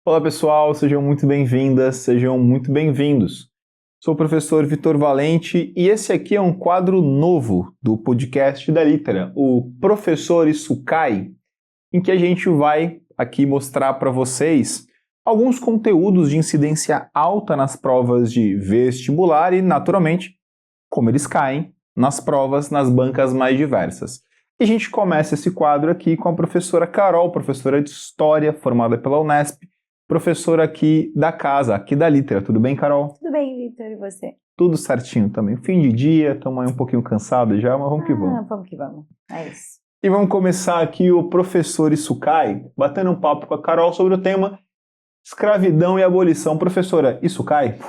Olá pessoal, sejam muito bem-vindas, sejam muito bem-vindos. Sou o professor Vitor Valente e esse aqui é um quadro novo do podcast da Litera, o Professor Isso Cai, em que a gente vai aqui mostrar para vocês alguns conteúdos de incidência alta nas provas de vestibular e, naturalmente, como eles caem nas provas nas bancas mais diversas. E a gente começa esse quadro aqui com a professora Carol, professora de História, formada pela Unesp, professora aqui da casa, aqui da Litera. Tudo bem, Carol? Tudo bem, Vitor, e você? Tudo certinho também. Fim de dia, estamos aí um pouquinho cansados já, mas vamos que vamos. Vamos que vamos. É isso. E vamos começar aqui o Professor Isso Cai, batendo um papo com a Carol sobre o tema escravidão e abolição. Professora, isso cai?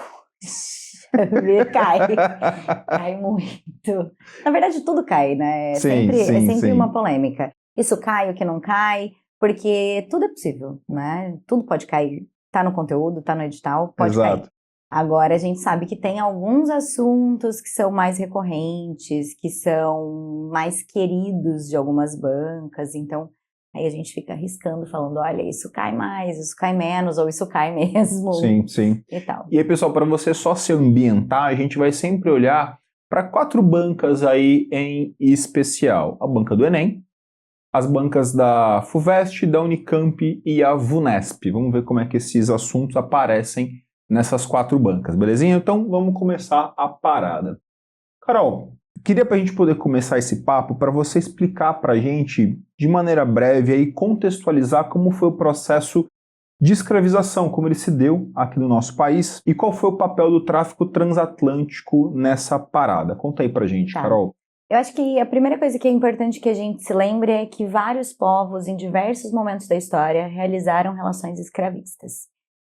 Cai muito. Na verdade, tudo cai, né? Sim, É sempre sim. uma polêmica. Isso cai, o que não cai, porque tudo é possível, né? Tudo pode cair. Tá no conteúdo, tá no edital, pode Exato. cair. Agora, a gente sabe que tem alguns assuntos que são mais recorrentes, que são mais queridos de algumas bancas, então aí a gente fica arriscando, falando, olha, isso cai mais, isso cai menos, ou isso cai mesmo. Sim. E tal. E aí, pessoal, para você só se ambientar, a gente vai sempre olhar para 4 bancas aí em especial. A banca do Enem, as bancas da FUVEST, da Unicamp e a VUNESP. Vamos ver como é que esses assuntos aparecem nessas 4 bancas, belezinha? Então, vamos começar a parada. Carol, queria para a gente poder começar esse papo para você explicar para a gente, de maneira breve, e contextualizar como foi o processo de escravização, como ele se deu aqui no nosso país e qual foi o papel do tráfico transatlântico nessa parada. Conta aí pra gente, Carol. Eu acho que a primeira coisa que é importante que a gente se lembre é que vários povos, em diversos momentos da história, realizaram relações escravistas.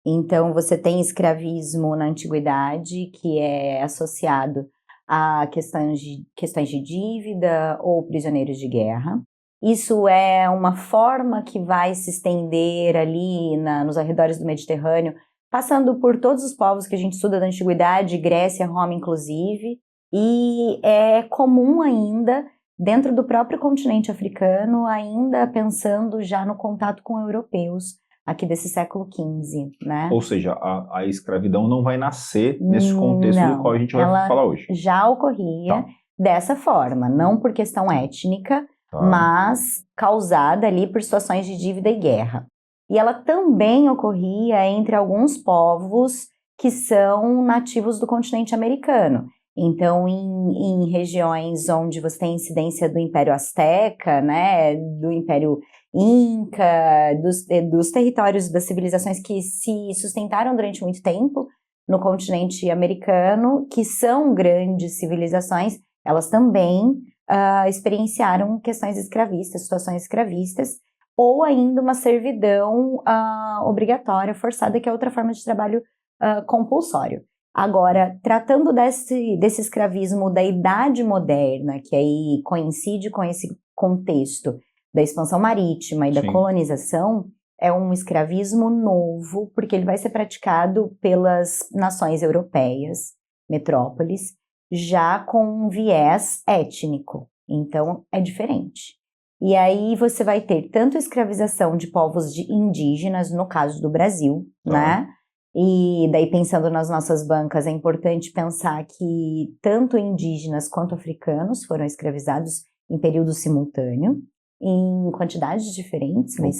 Então, você tem escravismo na antiguidade, que é associado a questões de dívida ou prisioneiros de guerra. Isso é uma forma que vai se estender ali nos arredores do Mediterrâneo, passando por todos os povos que a gente estuda da antiguidade, Grécia, Roma inclusive, e é comum ainda, dentro do próprio continente africano, ainda pensando já no contato com europeus, aqui desse século XV, né? Ou seja, a escravidão não vai nascer nesse contexto do qual a gente vai falar hoje. Já ocorria dessa forma, não por questão étnica, mas causada ali por situações de dívida e guerra. E ela também ocorria entre alguns povos que são nativos do continente americano. Então, em regiões onde você tem incidência do Império Azteca, né, do Império Inca, dos territórios das civilizações que se sustentaram durante muito tempo no continente americano, que são grandes civilizações, elas também experienciaram questões escravistas, situações escravistas, ou ainda uma servidão obrigatória, forçada, que é outra forma de trabalho compulsório. Agora, tratando desse escravismo da Idade Moderna, que aí coincide com esse contexto da expansão marítima e da colonização, é um escravismo novo, porque ele vai ser praticado pelas nações europeias, metrópoles, já com um viés étnico. Então, é diferente. E aí você vai ter tanto escravização de povos indígenas, no caso do Brasil, né? E daí, pensando nas nossas bancas, é importante pensar que tanto indígenas quanto africanos foram escravizados em período simultâneo, em quantidades diferentes, mas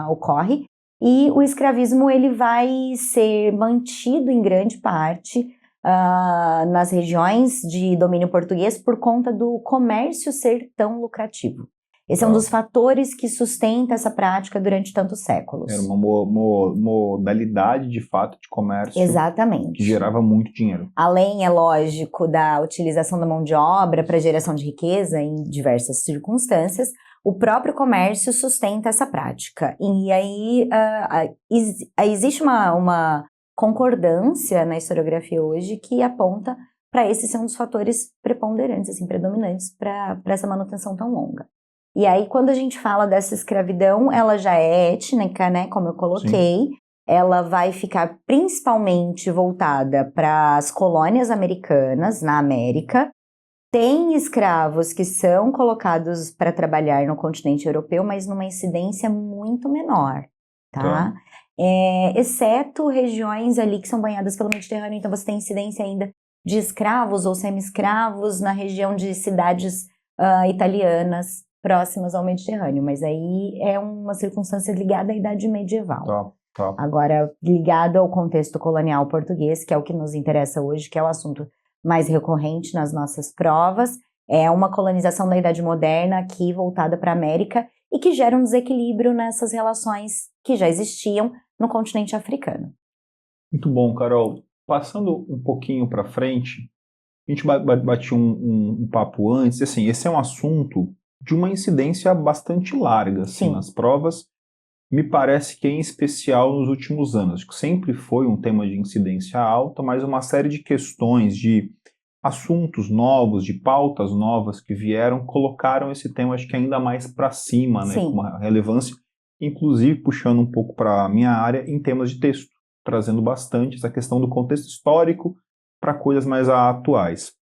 ocorre. E o escravismo ele vai ser mantido em grande parte nas regiões de domínio português por conta do comércio ser tão lucrativo. Esse é um dos fatores que sustenta essa prática durante tantos séculos. Era uma modalidade, de fato, de comércio. Exatamente. Que gerava muito dinheiro. Além, é lógico, da utilização da mão de obra para geração de riqueza em diversas circunstâncias, o próprio comércio sustenta essa prática. E aí existe uma concordância na historiografia hoje que aponta para esse ser um dos fatores preponderantes, assim, predominantes para essa manutenção tão longa. E aí, quando a gente fala dessa escravidão, ela já é étnica, né, como eu coloquei, ela vai ficar principalmente voltada para as colônias americanas, na América. Tem escravos que são colocados para trabalhar no continente europeu, mas numa incidência muito menor, tá? exceto regiões ali que são banhadas pelo Mediterrâneo, então você tem incidência ainda de escravos ou semi-escravos na região de cidades italianas próximas ao Mediterrâneo, mas aí é uma circunstância ligada à Idade Medieval. Tá. Agora, ligada ao contexto colonial português, que é o que nos interessa hoje, que é o assunto mais recorrente nas nossas provas, é uma colonização da Idade Moderna aqui voltada para a América e que gera um desequilíbrio nessas relações que já existiam no continente africano. Muito bom, Carol. Passando um pouquinho para frente, a gente bate um papo antes, assim, esse é um assunto de uma incidência bastante larga, assim, nas provas. Me parece que em especial nos últimos anos, que sempre foi um tema de incidência alta, mas uma série de questões, de assuntos novos, de pautas novas que vieram, colocaram esse tema, acho que ainda mais para cima, né, com uma relevância, inclusive puxando um pouco para a minha área em temas de texto, trazendo bastante essa questão do contexto histórico para coisas mais atuais.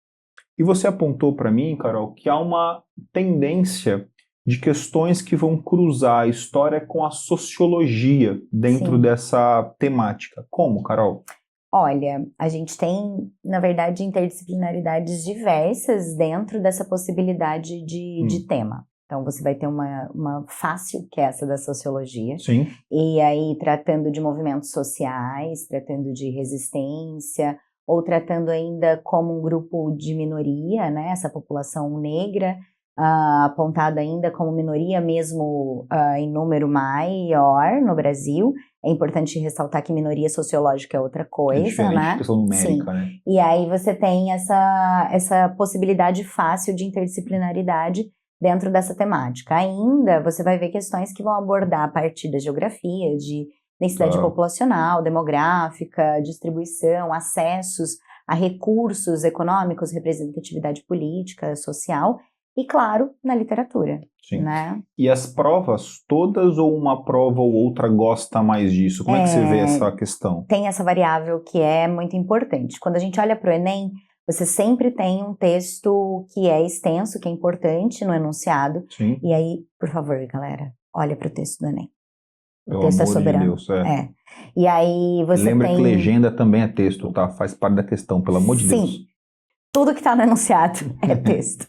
E você apontou para mim, Carol, que há uma tendência de questões que vão cruzar a história com a sociologia dentro dessa temática. Como, Carol? Olha, a gente tem, na verdade, interdisciplinaridades diversas dentro dessa possibilidade de tema. Então, você vai ter uma fácil, que é essa da sociologia. Sim. E aí, tratando de movimentos sociais, tratando de resistência, ou tratando ainda como um grupo de minoria, né? Essa população negra, apontada ainda como minoria mesmo em número maior no Brasil. É importante ressaltar que minoria sociológica é outra coisa, né? Questão numérica, né? E aí você tem essa possibilidade fácil de interdisciplinaridade dentro dessa temática. Ainda você vai ver questões que vão abordar a partir da geografia, de densidade populacional, demográfica, distribuição, acessos a recursos econômicos, representatividade política, social e, claro, na literatura. Sim. Né? E as provas todas ou uma prova ou outra gosta mais disso? Como é que você vê essa questão? Tem essa variável que é muito importante. Quando a gente olha para o Enem, você sempre tem um texto que é extenso, que é importante no enunciado. Sim. E aí, por favor, galera, olha para o texto do Enem. O texto é soberano. De Deus, E aí você lembra que legenda também é texto, tá? Faz parte da questão, pelo amor de Deus. Sim. Tudo que está no enunciado é texto.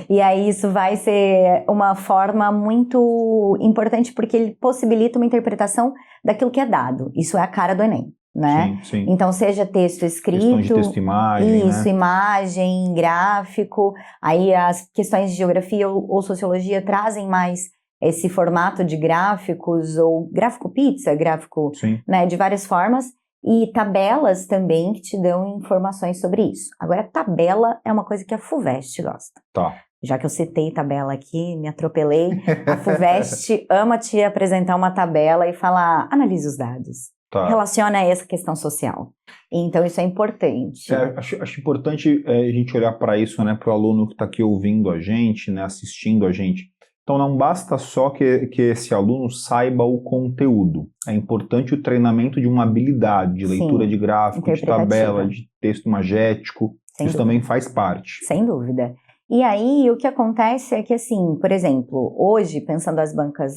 E aí isso vai ser uma forma muito importante porque ele possibilita uma interpretação daquilo que é dado. Isso é a cara do Enem, né? Sim. Então, seja texto escrito... Questões de texto e imagem, Isso, né? imagem, gráfico. Aí as questões de geografia ou sociologia trazem mais esse formato de gráficos, ou gráfico pizza, gráfico, né, de várias formas. E tabelas também que te dão informações sobre isso. Agora, tabela é uma coisa que a FUVEST gosta. Tá. Já que eu citei tabela aqui, me atropelei, a FUVEST ama te apresentar uma tabela e falar, analise os dados. Tá. Relaciona a essa questão social. Então, isso é importante. Acho importante a gente olhar para isso, né, para o aluno que está aqui ouvindo a gente, né, assistindo a gente. Então, não basta só que esse aluno saiba o conteúdo. É importante o treinamento de uma habilidade, de leitura de gráfico, de tabela, de texto imagético. Isso também faz parte. Sem dúvida. E aí, o que acontece é que, assim, por exemplo, hoje, pensando as bancas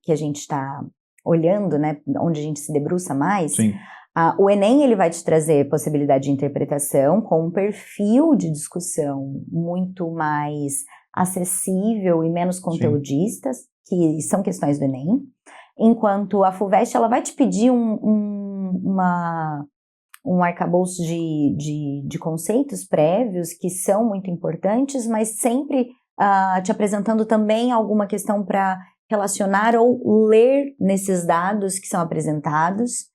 que a gente está olhando, né, onde a gente se debruça mais, o Enem ele vai te trazer possibilidade de interpretação com um perfil de discussão muito mais acessível e menos conteudistas, que são questões do Enem, enquanto a FUVEST ela vai te pedir um arcabouço de conceitos prévios que são muito importantes, mas sempre te apresentando também alguma questão para relacionar ou ler nesses dados que são apresentados.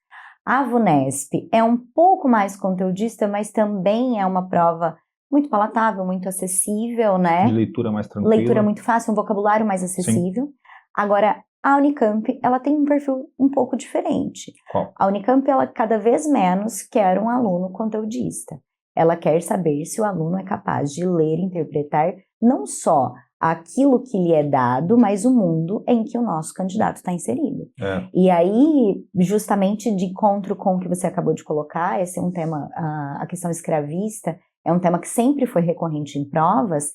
A VUNESP é um pouco mais conteudista, mas também é uma prova muito palatável, muito acessível, né? De leitura mais tranquila. Leitura muito fácil, um vocabulário mais acessível. Agora, a Unicamp, ela tem um perfil um pouco diferente. Qual? A Unicamp, ela cada vez menos quer um aluno conteudista. Ela quer saber se o aluno é capaz de ler e interpretar não só aquilo que lhe é dado, mas o mundo em que o nosso candidato está inserido. E aí, justamente de encontro com o que você acabou de colocar, esse é um tema, a questão escravista, é um tema que sempre foi recorrente em provas,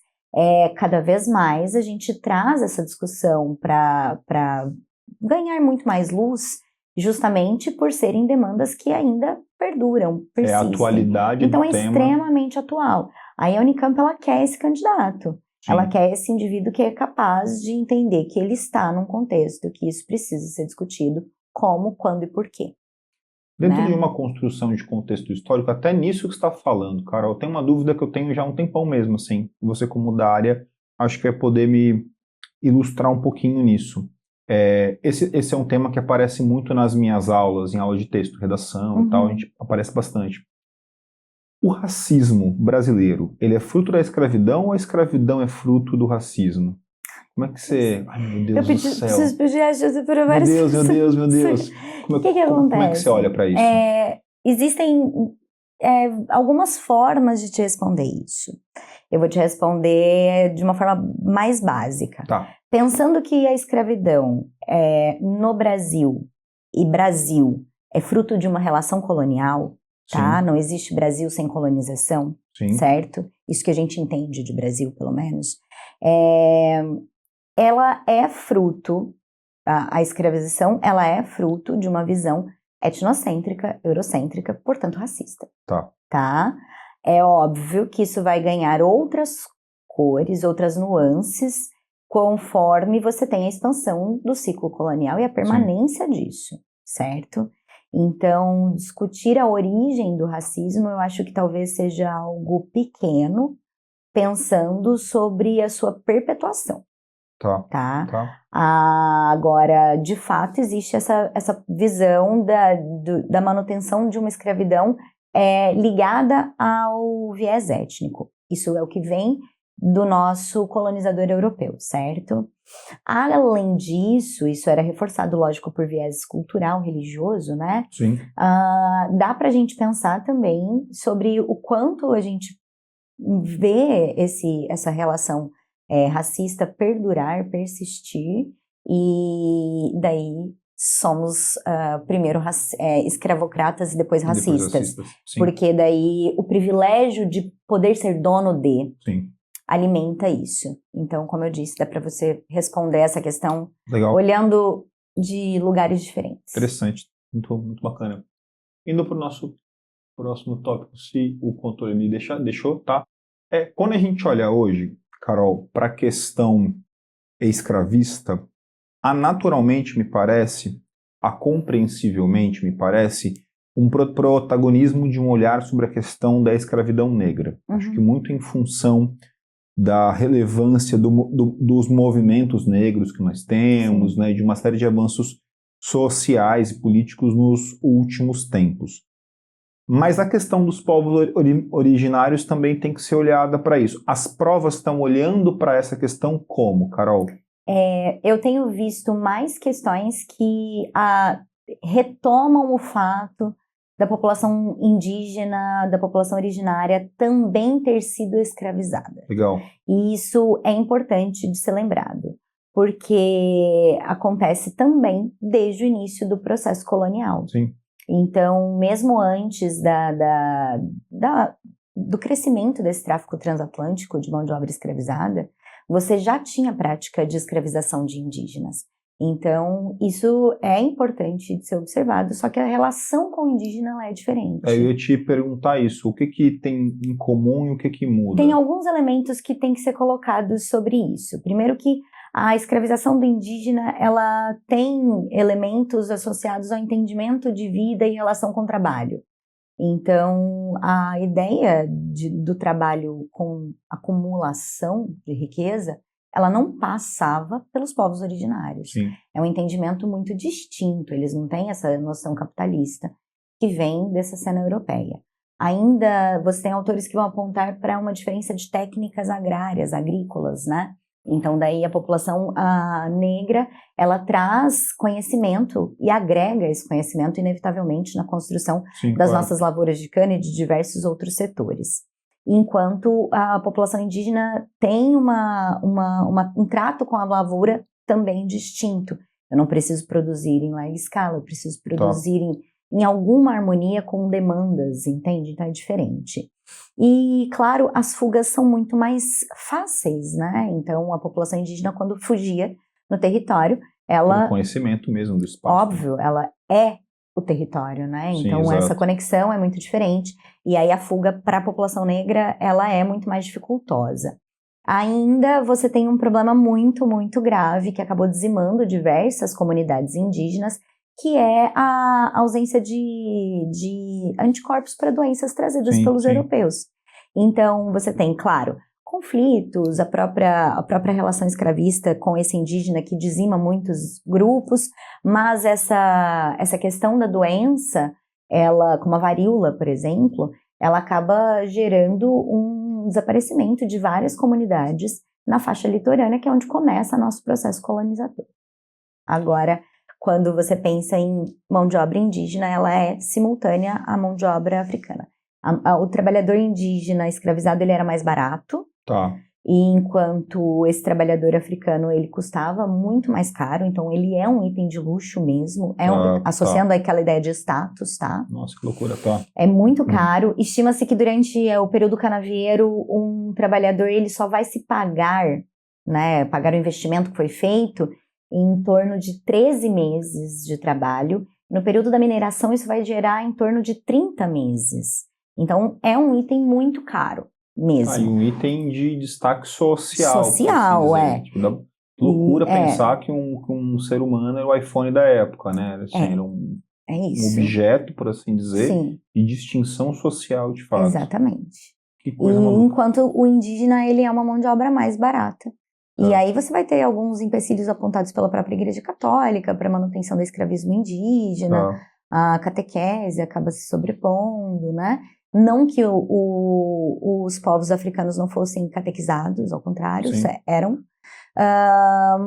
cada vez mais a gente traz essa discussão para ganhar muito mais luz justamente por serem demandas que ainda perduram, persistem. É a atualidade então do é tema. extremamente atual. Aí a Unicamp, ela quer esse candidato. Sim. Ela quer esse indivíduo que é capaz de entender que ele está num contexto, que isso precisa ser discutido, como, quando e por quê. Dentro né? de uma construção de contexto histórico, até nisso que você está falando, Carol, tem uma dúvida que eu tenho já há um tempão mesmo, assim. Você, como da área, acho que vai poder me ilustrar um pouquinho nisso. Esse é um tema que aparece muito nas minhas aulas, em aula de texto, redação e tal, a gente aparece bastante. O racismo brasileiro, ele é fruto da escravidão ou a escravidão é fruto do racismo? Como é que você... Ai, meu Deus do céu. Preciso pedir ajuda para várias pessoas. Meu Deus. O que acontece? Como é que você olha para isso? Existem algumas formas de te responder isso. Eu vou te responder de uma forma mais básica. Tá. Pensando que a escravidão no Brasil, e Brasil é fruto de uma relação colonial, tá? Sim. Não existe Brasil sem colonização, Sim. certo? Isso que a gente entende de Brasil, pelo menos. Ela é fruto, a escravização, ela é fruto de uma visão etnocêntrica, eurocêntrica, portanto racista. Tá? É óbvio que isso vai ganhar outras cores, outras nuances, conforme você tem a expansão do ciclo colonial e a permanência disso, certo? Então, discutir a origem do racismo, eu acho que talvez seja algo pequeno, pensando sobre a sua perpetuação. Tá? Agora, de fato, existe essa visão da manutenção de uma escravidão ligada ao viés étnico. Isso é o que vem do nosso colonizador europeu, certo? Além disso, isso era reforçado, lógico, por viés cultural, religioso, né? Sim. Dá pra gente pensar também sobre o quanto a gente vê essa relação racista perdurar, persistir, e daí somos primeiro escravocratas e depois racistas. Porque daí o privilégio de poder ser dono de alimenta isso. Então, como eu disse, dá para você responder essa questão olhando de lugares diferentes. Interessante, muito bacana. Indo para o nosso próximo tópico, se o controle me deixou, tá? Quando a gente olha hoje, Carol, para a questão escravista, naturalmente me parece, compreensivelmente me parece, um protagonismo de um olhar sobre a questão da escravidão negra. Acho que muito em função da relevância dos movimentos negros que nós temos, né, de uma série de avanços sociais e políticos nos últimos tempos. Mas a questão dos povos originários também tem que ser olhada para isso. As provas estão olhando para essa questão como, Carol? Eu tenho visto mais questões que retomam o fato da população indígena, da população originária também ter sido escravizada. Legal. E isso é importante de ser lembrado, porque acontece também desde o início do processo colonial. Sim. Então, mesmo antes do crescimento desse tráfico transatlântico de mão de obra escravizada, você já tinha prática de escravização de indígenas. Então, isso é importante de ser observado, só que a relação com o indígena ela é diferente. Eu ia te perguntar isso, o que tem em comum e o que muda? Tem alguns elementos que têm que ser colocados sobre isso. Primeiro que a escravização do indígena, ela tem elementos associados ao entendimento de vida e relação com o trabalho. Então, a ideia do trabalho com acumulação de riqueza, ela não passava pelos povos originários. Sim. É um entendimento muito distinto, eles não têm essa noção capitalista que vem dessa cena europeia. Ainda você tem autores que vão apontar para uma diferença de técnicas agrárias, agrícolas, né? Então, daí a população negra, ela traz conhecimento e agrega esse conhecimento, inevitavelmente, na construção das nossas lavouras de cana e de diversos outros setores. Enquanto a população indígena tem um trato com a lavoura também distinto. Eu não preciso produzir em larga escala, eu preciso produzir em alguma harmonia com demandas, entende? Então é diferente. E, claro, as fugas são muito mais fáceis, né? Então, a população indígena, quando fugia no território, Pelo conhecimento mesmo do espaço. Óbvio, ela é o território, né? Sim, então exato. essa conexão é muito diferente, e aí a fuga para a população negra, ela é muito mais dificultosa. Ainda você tem um problema muito, muito grave que acabou dizimando diversas comunidades indígenas, que é a ausência de anticorpos para doenças trazidas pelos europeus. Então, você tem, claro, conflitos, a própria relação escravista com esse indígena que dizima muitos grupos, mas essa questão da doença, ela, como a varíola, por exemplo, ela acaba gerando um desaparecimento de várias comunidades na faixa litorânea, que é onde começa nosso processo colonizador. Agora, quando você pensa em mão de obra indígena, ela é simultânea à mão de obra africana. O trabalhador indígena escravizado, ele era mais barato, e enquanto esse trabalhador africano, ele custava muito mais caro, então ele é um item de luxo mesmo, associando aquela ideia de status, tá? Nossa, que loucura, É muito caro, estima-se que durante o período canavieiro, um trabalhador, ele só vai se pagar, né, pagar o investimento que foi feito, em torno de 13 meses de trabalho. No período da mineração, isso vai gerar em torno de 30 meses. Então, é um item muito caro mesmo. E um item de destaque social. Social, Tipo, dá loucura pensar que um ser humano era o iPhone da época, né? Assim, era um objeto, por assim dizer, de distinção social, de fato. Exatamente. Que coisa maluca. Enquanto o indígena, ele é uma mão de obra mais barata. E aí você vai ter alguns empecilhos apontados pela própria Igreja Católica para a manutenção do escravismo indígena, a catequese acaba se sobrepondo, né? Não que os povos africanos não fossem catequizados, ao contrário, eram,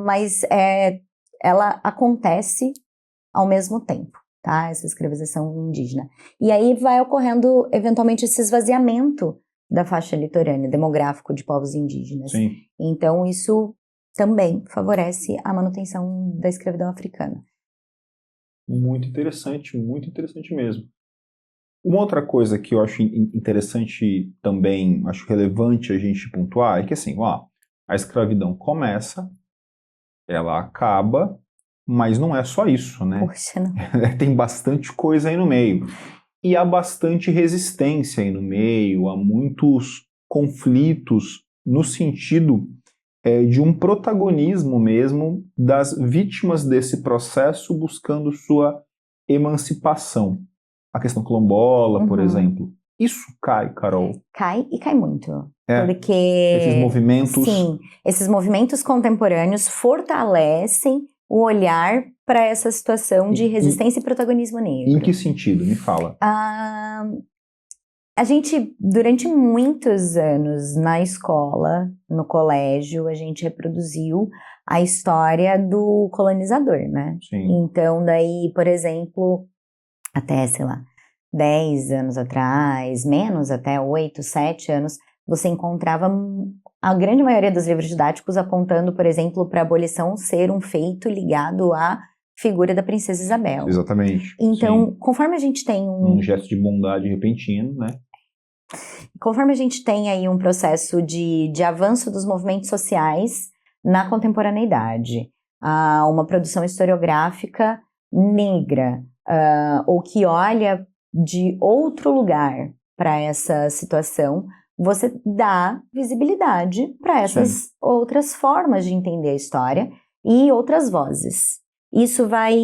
mas ela acontece ao mesmo tempo, tá? Essa escravização indígena. E aí vai ocorrendo, eventualmente, esse esvaziamento da faixa litorânea, demográfico de povos indígenas. Então, isso também favorece a manutenção da escravidão africana. Muito interessante mesmo. Uma outra coisa que eu acho interessante também, acho relevante a gente pontuar, é que assim, a escravidão começa, ela acaba, mas não é só isso, né? Poxa, não. Tem bastante coisa aí no meio. E há bastante resistência aí no meio, há muitos conflitos no sentido de um protagonismo mesmo das vítimas desse processo buscando sua emancipação. A questão quilombola, por exemplo. Isso cai, Carol? Cai e cai muito. Porque esses movimentos... Sim, esses movimentos contemporâneos fortalecem o olhar para essa situação de resistência e protagonismo negro. Em que sentido? Me fala. A gente, durante muitos anos, na escola, no colégio, a gente reproduziu a história do colonizador, né? Então, daí, por exemplo, até, 10 anos atrás, menos até 8, 7 anos, você encontrava a grande maioria dos livros didáticos apontando, por exemplo, para a abolição ser um feito ligado à figura da princesa Isabel. Exatamente. Então, conforme a gente tem um gesto de bondade repentino, né? Conforme a gente tem aí um processo de avanço dos movimentos sociais na contemporaneidade, uma produção historiográfica negra, ou que olha de outro lugar para essa situação, você dá visibilidade para essas outras formas de entender a história e outras vozes. Isso vai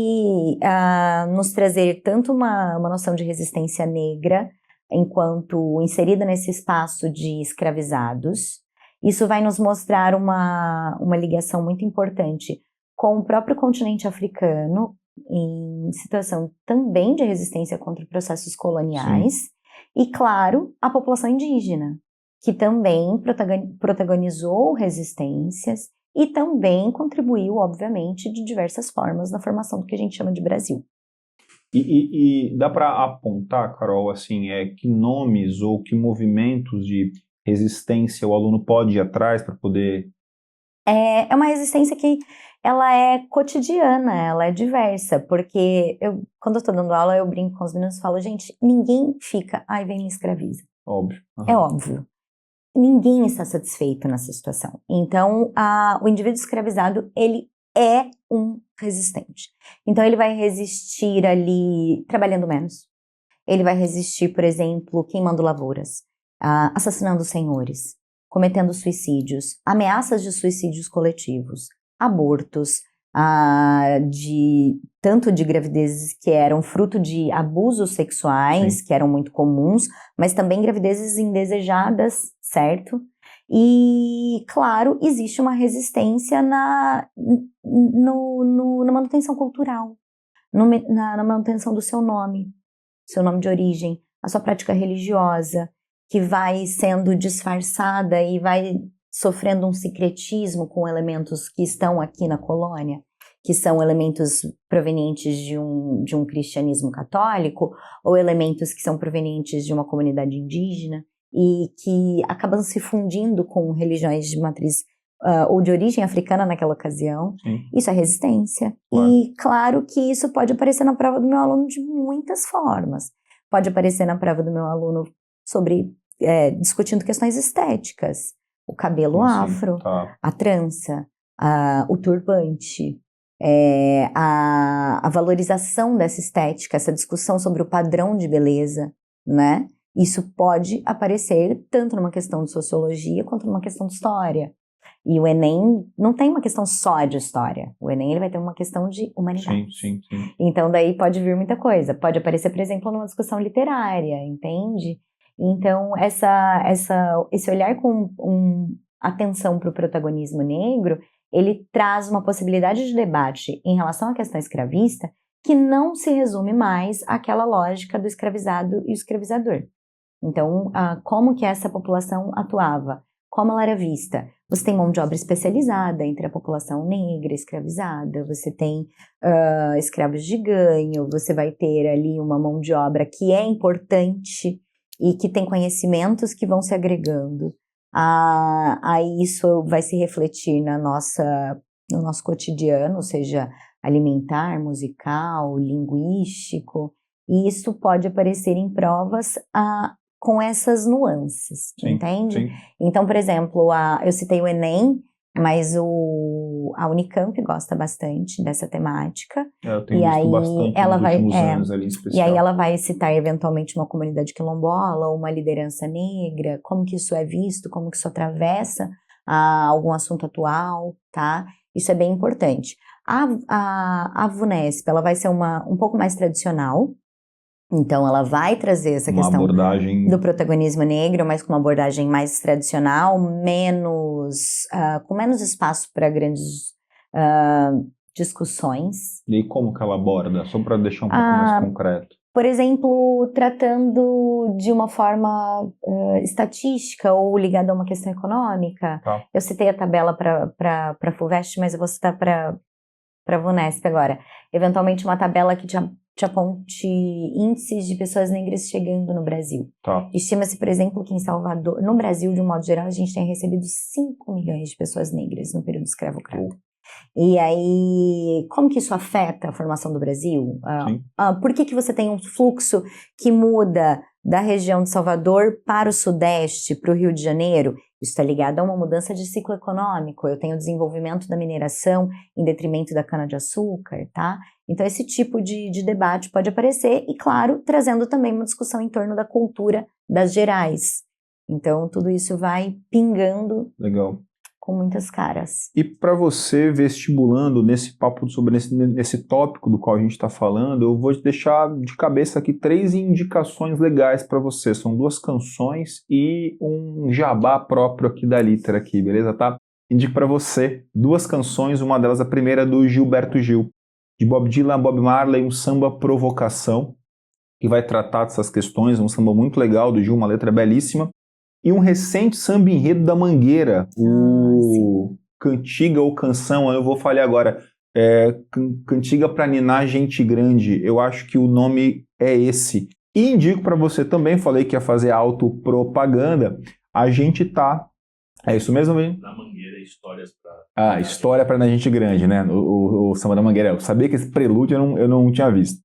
nos trazer tanto uma noção de resistência negra, enquanto inserida nesse espaço de escravizados. Isso vai nos mostrar uma ligação muito importante com o próprio continente africano, em situação também de resistência contra processos coloniais, e, claro, a população indígena, que também protagonizou resistências e também contribuiu, obviamente, de diversas formas na formação do que a gente chama de Brasil. E dá para apontar, Carol, assim, que nomes ou que movimentos de resistência o aluno pode ir atrás para poder... É uma resistência que ela é cotidiana, ela é diversa, porque quando eu estou dando aula, eu brinco com os meninos e falo, gente, ninguém fica, vem me escraviza. Óbvio. É óbvio. Ninguém está satisfeito nessa situação. Então, o indivíduo escravizado, ele é um resistente. Então ele vai resistir ali trabalhando menos. Ele vai resistir, por exemplo, queimando lavouras, assassinando senhores, cometendo suicídios, ameaças de suicídios coletivos, abortos, tanto de gravidezes que eram fruto de abusos sexuais, que eram muito comuns, mas também gravidezes indesejadas, certo? E, claro, existe uma resistência na manutenção cultural, na manutenção do seu nome de origem, a sua prática religiosa, que vai sendo disfarçada e vai sofrendo um sincretismo com elementos que estão aqui na colônia, que são elementos provenientes de um cristianismo católico, ou elementos que são provenientes de uma comunidade indígena, e que acabam se fundindo com religiões de matriz ou de origem africana naquela ocasião. Sim. Isso é resistência. Claro. E claro que isso pode aparecer na prova do meu aluno de muitas formas. Pode aparecer na prova do meu aluno discutindo questões estéticas. O cabelo afro, a trança, o turbante, a valorização dessa estética, essa discussão sobre o padrão de beleza, né? Isso pode aparecer tanto numa questão de sociologia quanto numa questão de história. E o Enem não tem uma questão só de história. O Enem ele vai ter uma questão de humanidade. Sim. Então daí pode vir muita coisa. Pode aparecer, por exemplo, numa discussão literária, entende? Então esse olhar com atenção para o protagonismo negro, ele traz uma possibilidade de debate em relação à questão escravista que não se resume mais àquela lógica do escravizado e o escravizador. Então, como que essa população atuava? Como ela era vista? Você tem mão de obra especializada entre a população negra escravizada, você tem escravos de ganho, você vai ter ali uma mão de obra que é importante e que tem conhecimentos que vão se agregando. Aí isso vai se refletir no nosso cotidiano, seja alimentar, musical, linguístico, e isso pode aparecer em provas com essas nuances, entende? Sim. Então, por exemplo, eu citei o Enem, mas a Unicamp gosta bastante dessa temática. Eu tenho visto bastante nos últimos anos ali em especial. E aí ela vai citar eventualmente uma comunidade quilombola ou uma liderança negra, como que isso é visto, como que isso atravessa algum assunto atual, tá? Isso é bem importante. A VUNESP, ela vai ser um pouco mais tradicional, então ela vai trazer essa questão do protagonismo negro, mas com uma abordagem mais tradicional, com menos espaço para grandes discussões. E como que ela aborda? Só para deixar um pouco mais concreto. Por exemplo, tratando de uma forma estatística ou ligada a uma questão econômica. Tá. Eu citei a tabela para a FUVEST, mas eu vou citar para a VUNESP agora. Eventualmente uma tabela que te aponte índices de pessoas negras chegando no Brasil. Tá. Estima-se, por exemplo, que em Salvador, no Brasil, de um modo geral, a gente tem recebido 5 milhões de pessoas negras no período escravocrata. E aí, como que isso afeta a formação do Brasil? Por que você tem um fluxo que muda da região de Salvador para o Sudeste, para o Rio de Janeiro? Isso está ligado a uma mudança de ciclo econômico. Eu tenho o desenvolvimento da mineração em detrimento da cana-de-açúcar, tá? Então, esse tipo de debate pode aparecer e, claro, trazendo também uma discussão em torno da cultura das Gerais. Então, tudo isso vai pingando. Legal. Com muitas caras. E para você, vestibulando nesse papo sobre nesse tópico do qual a gente está falando, eu vou te deixar de cabeça aqui 3 indicações legais para você. São 2 canções e um jabá próprio aqui da Litera aqui, beleza? Tá? Indico para você 2 canções, uma delas a primeira é do Gilberto Gil, de Bob Dylan, Bob Marley, um samba provocação, que vai tratar dessas questões, um samba muito legal do Gil, uma letra belíssima. E um recente samba enredo da Mangueira, o Cantiga ou Canção, eu vou falhar agora, Cantiga pra Ninar Gente Grande, eu acho que o nome é esse. E indico para você também, falei que ia fazer autopropaganda, a gente tá... É isso mesmo, hein? Na Mangueira, histórias pra... História pra Ninar Gente Grande, né? O samba da Mangueira. Eu sabia que esse prelúdio eu não tinha visto.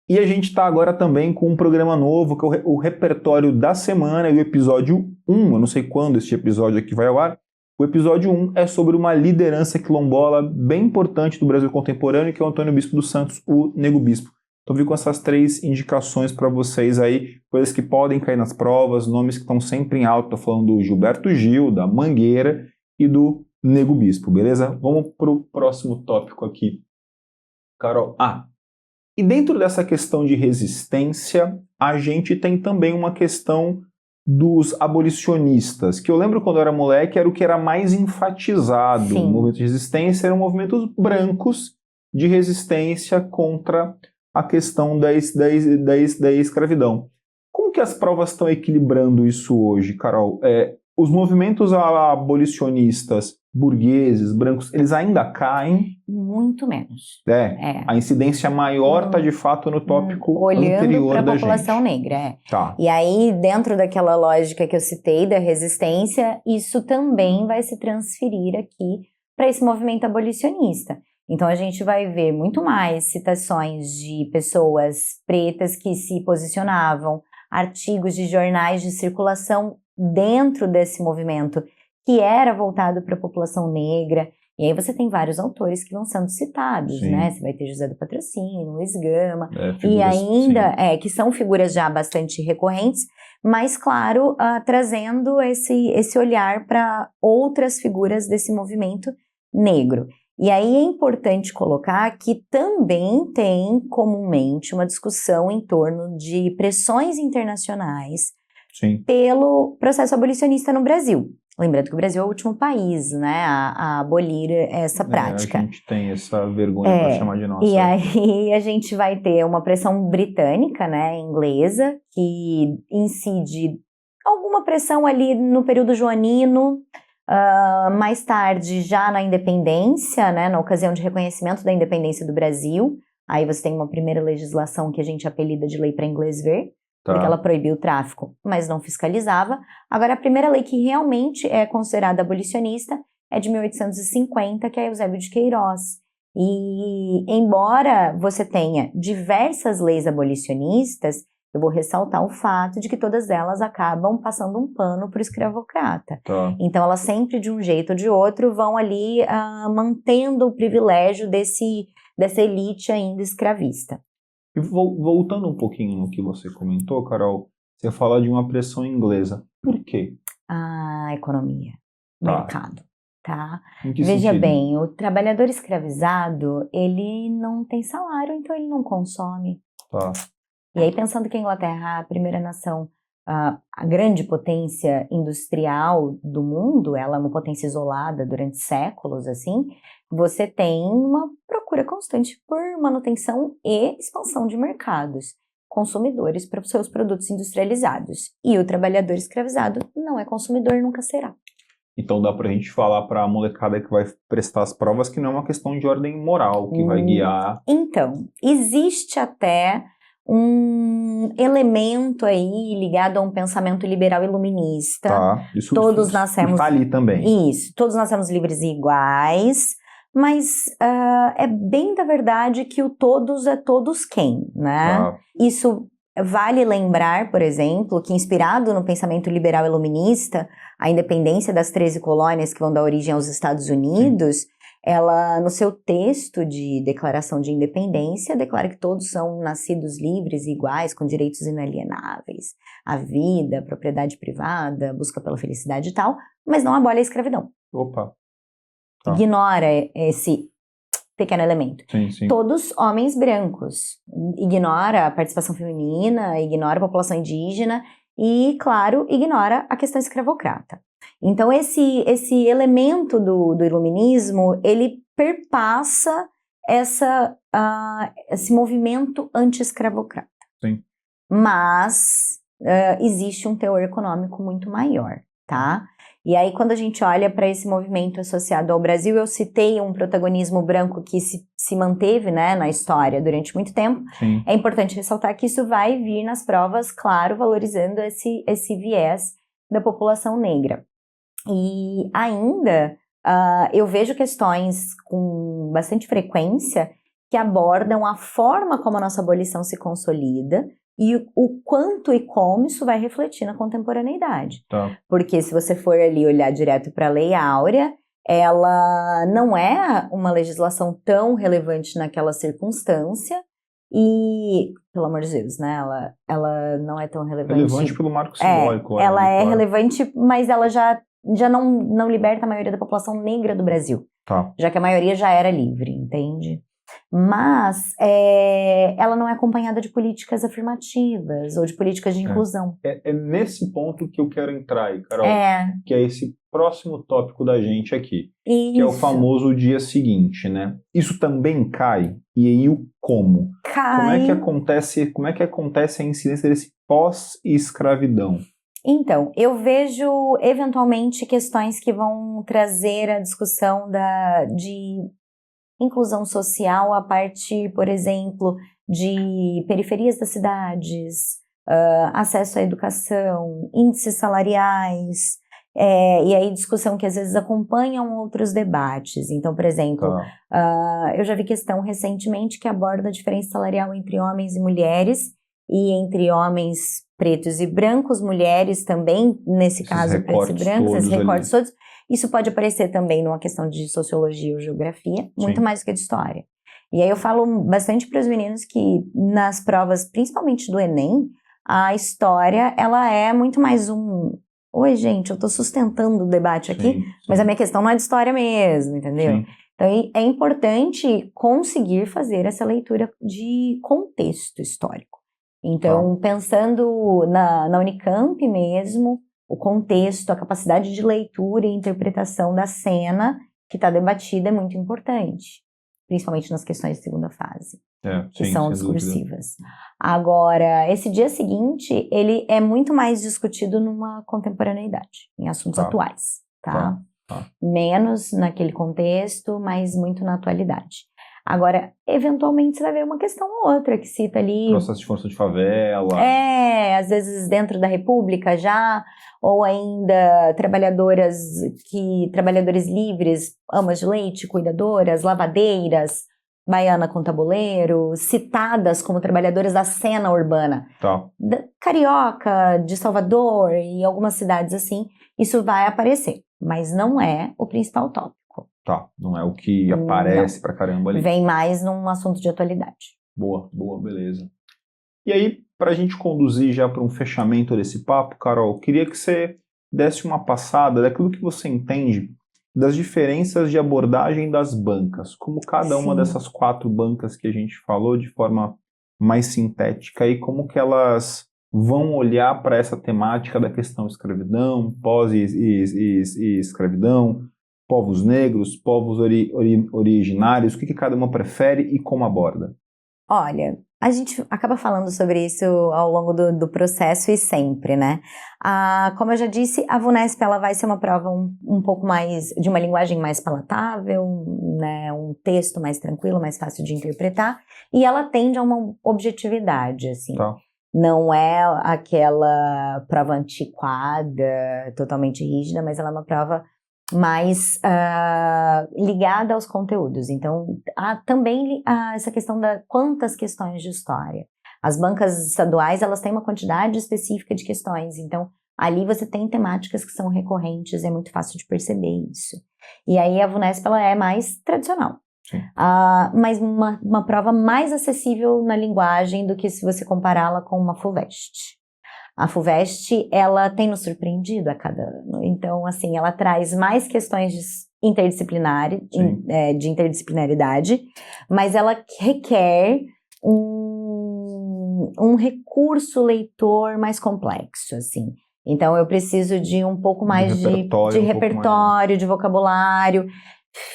E a gente está agora também com um programa novo, que é o Repertório da Semana, e o episódio 1, eu não sei quando este episódio aqui vai ao ar, O episódio 1 é sobre uma liderança quilombola bem importante do Brasil contemporâneo, que é o Antônio Bispo dos Santos, o Nego Bispo. Então, vim com essas 3 indicações para vocês aí, coisas que podem cair nas provas, nomes que estão sempre em alta. Estou falando do Gilberto Gil, da Mangueira e do Nego Bispo, beleza? Vamos para o próximo tópico aqui, Carol. E dentro dessa questão de resistência, a gente tem também uma questão dos abolicionistas, que eu lembro quando eu era moleque, era o que era mais enfatizado. Sim. O movimento de resistência eram movimentos brancos de resistência contra a questão da escravidão. Como que as provas estão equilibrando isso hoje, Carol? Os movimentos abolicionistas burgueses, brancos, eles ainda caem? Muito menos. A incidência maior está de fato no tópico anterior olhando da para a população gente. negra. Tá. E aí, dentro daquela lógica que eu citei da resistência, isso também vai se transferir aqui para esse movimento abolicionista. Então, a gente vai ver muito mais citações de pessoas pretas que se posicionavam, artigos de jornais de circulação dentro desse movimento, que era voltado para a população negra. E aí você tem vários autores que vão sendo citados, Sim. né? Você vai ter José do Patrocínio, Luiz Gama, Figuras, e ainda, que são figuras já bastante recorrentes, mas, claro, trazendo esse olhar para outras figuras desse movimento negro. E aí é importante colocar que também tem comumente uma discussão em torno de pressões internacionais Sim. pelo processo abolicionista no Brasil. Lembrando que o Brasil é o último país, né, a abolir essa prática. A gente tem essa vergonha para chamar de nossa. E aí a gente vai ter uma pressão britânica, né, inglesa, que incide alguma pressão ali no período joanino, mais tarde já na independência, né, na ocasião de reconhecimento da independência do Brasil. Aí você tem uma primeira legislação que a gente apelida de Lei para Inglês Ver, porque ela proibiu o tráfico, mas não fiscalizava. Agora, a primeira lei que realmente é considerada abolicionista é de 1850, que é Eusébio de Queiroz. E, embora você tenha diversas leis abolicionistas, eu vou ressaltar o fato de que todas elas acabam passando um pano para o escravocrata. Então, elas sempre, de um jeito ou de outro, vão ali mantendo o privilégio dessa elite ainda escravista. E voltando um pouquinho no que você comentou, Carol, você fala de uma pressão inglesa. Por quê? A economia, mercado, tá? Em que Veja sentido? bem, o trabalhador escravizado, ele não tem salário, então ele não consome. Tá. E aí, pensando que a Inglaterra é a primeira nação, a grande potência industrial do mundo, ela é uma potência isolada durante séculos, assim, você tem uma procura constante por manutenção e expansão de mercados consumidores para os seus produtos industrializados. E o trabalhador escravizado não é consumidor, nunca será. Então dá pra gente falar pra molecada que vai prestar as provas que não é uma questão de ordem moral que vai guiar. Então, existe até um elemento aí ligado a um pensamento liberal iluminista. Tá. Isso todos nascemos... tá ali também. Isso, todos nascemos livres e iguais, mas é bem da verdade que o todos é todos quem, né? Tá. Isso vale lembrar, por exemplo, que inspirado no pensamento liberal iluminista, a independência das 13 colônias que vão dar origem aos Estados Unidos, ela, no seu texto de declaração de independência, declara que todos são nascidos livres e iguais, com direitos inalienáveis, a vida, a propriedade privada, busca pela felicidade e tal, mas não abole a escravidão. Opa. Tá. Ignora esse pequeno elemento. Sim. Todos homens brancos. Ignora a participação feminina, ignora a população indígena e, claro, ignora a questão escravocrata. Então, esse elemento do iluminismo, ele perpassa esse movimento anti-escravocrata. Sim. Mas existe um teor econômico muito maior, tá? E aí, quando a gente olha para esse movimento associado ao Brasil, eu citei um protagonismo branco que se manteve, né, na história durante muito tempo. Sim. É importante ressaltar que isso vai vir nas provas, claro, valorizando esse viés da população negra. E ainda, eu vejo questões com bastante frequência que abordam a forma como a nossa abolição se consolida, e o quanto e como isso vai refletir na contemporaneidade. Tá. Porque se você for ali olhar direto para a Lei Áurea, ela não é uma legislação tão relevante naquela circunstância e, pelo amor de Deus, né, ela não é tão relevante. Relevante pelo marco simbólico. Ela é relevante, mas ela já não liberta a maioria da população negra do Brasil. Tá. Já que a maioria já era livre, entende? Mas ela não é acompanhada de políticas afirmativas ou de políticas de inclusão. É nesse ponto que eu quero entrar aí, Carol, que é esse próximo tópico da gente aqui, Isso. que é o famoso dia seguinte, né? Isso também cai? E aí o como? Cai. Como é que acontece a incidência desse pós-escravidão? Então, eu vejo eventualmente questões que vão trazer a discussão de inclusão social a partir, por exemplo, de periferias das cidades, acesso à educação, índices salariais, e aí discussão que às vezes acompanham outros debates. Então, por exemplo, eu já vi questão recentemente que aborda a diferença salarial entre homens e mulheres e entre homens pretos e brancos, mulheres também, nesse caso, pretos e brancos, esses recortes todos. Isso pode aparecer também numa questão de sociologia ou geografia, muito mais do que de história. E aí eu falo bastante para os meninos que nas provas, principalmente do Enem, a história, ela é muito mais oi, gente, eu estou sustentando o debate aqui, mas a minha questão não é de história mesmo, entendeu? Sim. Então é importante conseguir fazer essa leitura de contexto histórico. Então, pensando na Unicamp mesmo, o contexto, a capacidade de leitura e interpretação da cena que está debatida é muito importante, principalmente nas questões de segunda fase, que são discursivas. Agora, esse dia seguinte, ele é muito mais discutido numa contemporaneidade, em assuntos atuais, tá? Menos naquele contexto, mas muito na atualidade. Agora, eventualmente você vai ver uma questão ou outra que cita ali... Processo de força de favela. Às vezes dentro da República já, ou ainda trabalhadores livres, amas de leite, cuidadoras, lavadeiras, baiana com tabuleiro, citadas como trabalhadoras da cena urbana. Carioca, de Salvador e algumas cidades assim, isso vai aparecer, mas não é o principal tópico. Não é o que aparece pra caramba ali. Vem mais num assunto de atualidade. Boa, beleza. E aí, pra gente conduzir já para um fechamento desse papo, Carol, queria que você desse uma passada daquilo que você entende das diferenças de abordagem das bancas, como cada uma dessas 4 bancas que a gente falou de forma mais sintética e como que elas vão olhar para essa temática da questão escravidão, pós-escravidão, povos negros, povos originários, o que cada uma prefere e como aborda? Olha, a gente acaba falando sobre isso ao longo do processo e sempre, né? Como eu já disse, a VUNESP ela vai ser uma prova um pouco mais, de uma linguagem mais palatável, né? Um texto mais tranquilo, mais fácil de interpretar, e ela tende a uma objetividade, assim. Não é aquela prova antiquada, totalmente rígida, mas ela é uma prova mais ligada aos conteúdos. Então, há também essa questão da quantas questões de história. As bancas estaduais, elas têm uma quantidade específica de questões, então ali você tem temáticas que são recorrentes, é muito fácil de perceber isso. E aí a VUNESP, ela é mais tradicional. Mas uma prova mais acessível na linguagem do que se você compará-la com uma FUVEST. A FUVEST, ela tem nos surpreendido a cada ano. Então, assim, ela traz mais questões de interdisciplinaridade, mas ela requer um recurso leitor mais complexo, assim. Então, eu preciso de um pouco mais de repertório, de vocabulário.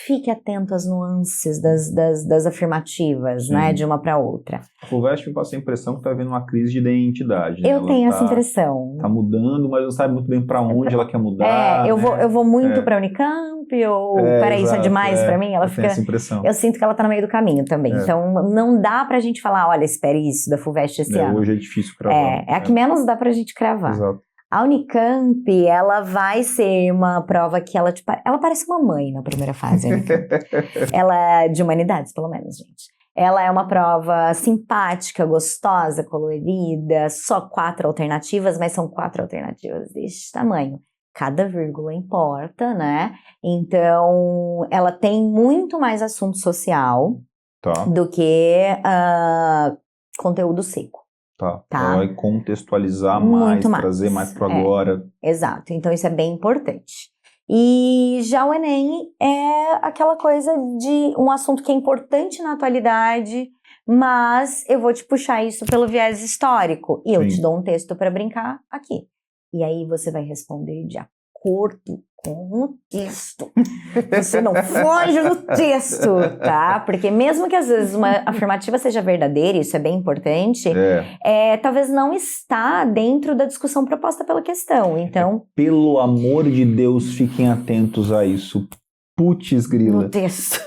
Fique atento às nuances das afirmativas, né, de uma para outra. A FUVEST me passa a impressão que está havendo uma crise de identidade. Né? Eu tenho essa impressão. Está mudando, mas não sabe muito bem para onde ela quer mudar. Eu vou muito para a Unicamp, ou peraí, isso é demais para mim? Ela fica, essa impressão. Eu sinto que ela está no meio do caminho também. Então, não dá para a gente falar, olha, espere isso da FUVEST esse ano. Hoje é difícil cravar. É a que menos dá para a gente cravar. Exato. A Unicamp, ela vai ser uma prova que ela parece uma mãe na primeira fase, Unicamp. Ela é de humanidades, pelo menos, gente. Ela é uma prova simpática, gostosa, colorida, só 4 alternativas, mas são 4 alternativas deste tamanho. Cada vírgula importa, né? Então, ela tem muito mais assunto social do que conteúdo seco. Tá. Ela vai contextualizar mais, trazer mais para agora. Exato, então isso é bem importante. E já o Enem é aquela coisa de um assunto que é importante na atualidade, mas eu vou te puxar isso pelo viés histórico. E eu te dou um texto para brincar aqui. E aí você vai responder de acordo com o texto. Você não foge do texto, tá? Porque mesmo que às vezes uma afirmativa seja verdadeira, isso é bem importante, talvez não está dentro da discussão proposta pela questão. Então, pelo amor de Deus, fiquem atentos a isso. Putz, grila. No texto.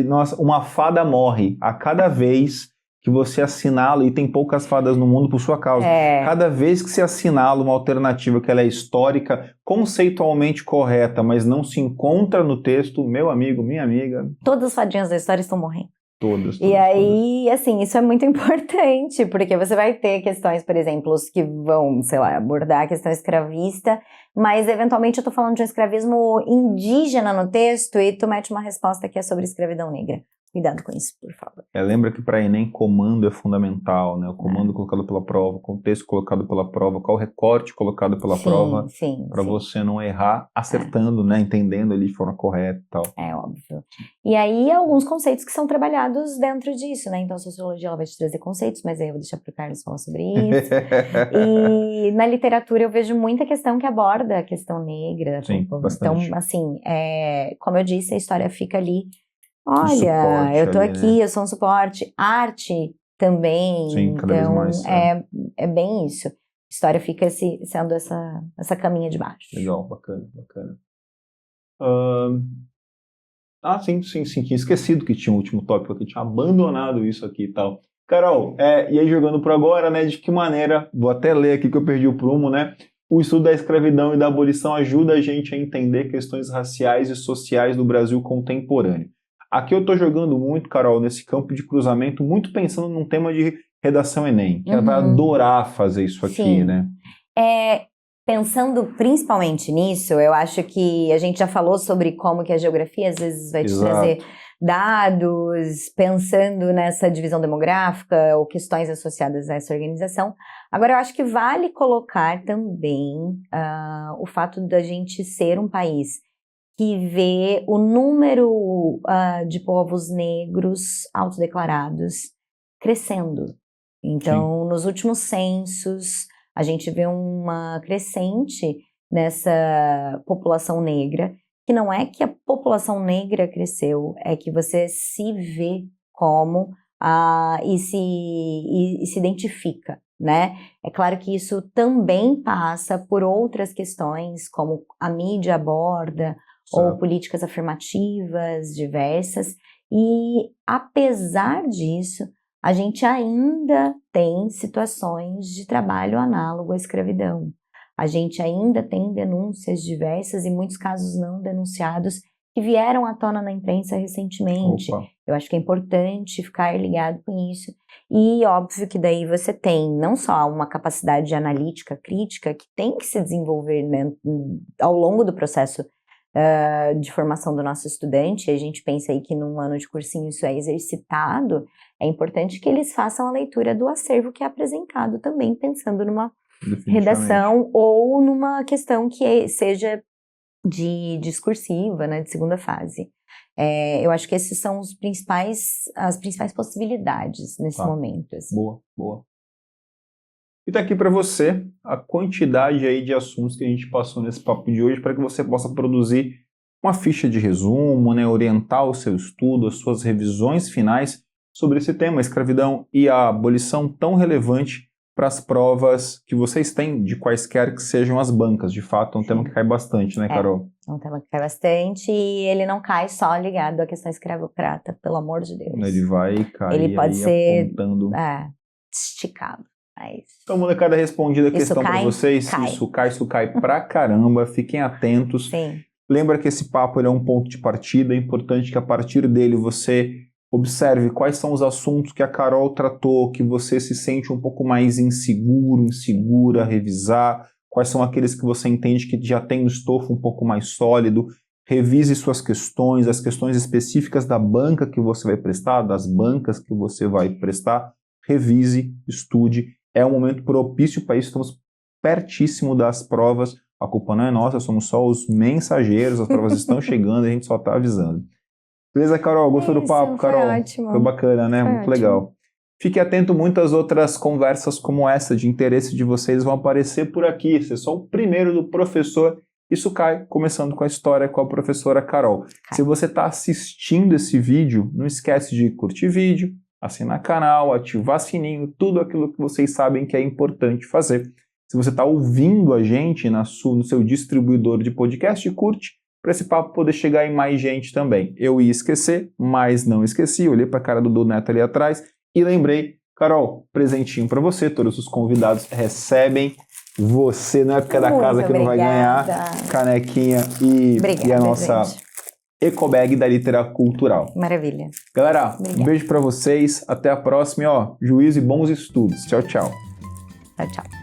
Nossa, uma fada morre a cada vez que você assinala, e tem poucas fadas no mundo por sua causa, cada vez que você assinala uma alternativa que ela é histórica, conceitualmente correta, mas não se encontra no texto, meu amigo, minha amiga... Todas as fadinhas da história estão morrendo. Todas. E aí, assim, isso é muito importante, porque você vai ter questões, por exemplo, os que vão, sei lá, abordar a questão escravista, mas eventualmente eu tô falando de um escravismo indígena no texto e tu mete uma resposta que é sobre escravidão negra. Cuidado com isso, por favor. Lembra que para Enem comando é fundamental, né? O comando colocado pela prova, o contexto colocado pela prova, qual o recorte colocado pela prova, para você não errar acertando, né? Entendendo ali de forma correta e tal. É óbvio. E aí, alguns conceitos que são trabalhados dentro disso, né? Então, a sociologia ela vai te trazer conceitos, mas aí eu vou deixar para o Carlos falar sobre isso. E na literatura eu vejo muita questão que aborda a questão negra. Sim, bastante. Então, assim, como eu disse, a história fica ali. Olha, eu tô ali, aqui, né? Eu sou um suporte. Arte também. Sim, cada vez mais. É bem isso. A história fica sendo essa caminha de baixo. Legal, bacana. Sim, tinha esquecido que tinha um último tópico aqui, tinha abandonado isso aqui e tal. Carol, e aí jogando por agora, né, de que maneira, vou até ler aqui que eu perdi o prumo, né, o estudo da escravidão e da abolição ajuda a gente a entender questões raciais e sociais do Brasil contemporâneo. Aqui eu tô jogando muito, Carol, nesse campo de cruzamento, muito pensando num tema de redação Enem, que ela vai adorar fazer isso aqui, né? Pensando principalmente nisso, eu acho que a gente já falou sobre como que a geografia às vezes vai te trazer dados, pensando nessa divisão demográfica ou questões associadas a essa organização. Agora, eu acho que vale colocar também o fato da gente ser um país que vê o número de povos negros autodeclarados crescendo. Então, nos últimos censos, a gente vê uma crescente nessa população negra, que não é que a população negra cresceu, é que você se vê como e se identifica, né? É claro que isso também passa por outras questões, como a mídia aborda, ou políticas afirmativas diversas, e apesar disso, a gente ainda tem situações de trabalho análogo à escravidão. A gente ainda tem denúncias diversas e muitos casos não denunciados que vieram à tona na imprensa recentemente. Eu acho que é importante ficar ligado com isso. E óbvio que daí você tem não só uma capacidade analítica, crítica, que tem que se desenvolver, né, ao longo do processo de formação do nosso estudante. A gente pensa aí que num ano de cursinho isso é exercitado. É importante que eles façam a leitura do acervo que é apresentado também, pensando numa redação ou numa questão que seja discursiva, né, de segunda fase. Eu acho que esses são as principais possibilidades nesse momento. Assim. Boa. E tá aqui para você a quantidade aí de assuntos que a gente passou nesse papo de hoje para que você possa produzir uma ficha de resumo, né, orientar o seu estudo, as suas revisões finais sobre esse tema, a escravidão e a abolição tão relevante para as provas que vocês têm, de quaisquer que sejam as bancas. De fato, é um tema que cai bastante, né, Carol? É um tema que cai bastante e ele não cai só ligado à questão escravocrata, pelo amor de Deus. Ele vai cair ele pode ser apontando... esticado. Então, molecada, respondida a questão para vocês. Isso cai pra caramba. Fiquem atentos. Sim. Lembra que esse papo ele é um ponto de partida. É importante que a partir dele você Observe quais são os assuntos que a Carol tratou, que você se sente um pouco mais inseguro, insegura a revisar. Quais são aqueles que você entende que já tem um estofo um pouco mais sólido. Revise suas questões, as questões específicas da banca que você vai prestar, das bancas que você vai prestar. Revise, estude. É um momento propício para isso. Estamos pertíssimo das provas. A culpa não é nossa, somos só os mensageiros. As provas estão chegando, a gente só está avisando. Beleza, Carol? Gostou do papo, Carol? Foi ótimo. Foi bacana, né? Foi Muito ótimo. legal. Fique atento, muitas outras conversas como essa de interesse de vocês vão aparecer por aqui. Esse é só o primeiro do Professor Isso Cai, começando com a história com a professora Carol. Se você está assistindo esse vídeo, não esquece de curtir vídeo, assinar canal, ativar sininho, tudo aquilo que vocês sabem que é importante fazer. Se você está ouvindo a gente no seu distribuidor de podcast, curte, para esse papo poder chegar em mais gente também. Eu ia esquecer, mas não esqueci. Olhei para a cara do Dudu Neto ali atrás e lembrei, Carol, presentinho para você. Todos os convidados recebem. Você não é porque é da casa que não vai ganhar. Canequinha e a nossa ecobag da Litera Cultural. Maravilha. Galera, Obrigada. Um beijo para vocês. Até a próxima. E, juízo e bons estudos. Tchau, tchau. Tchau, tchau.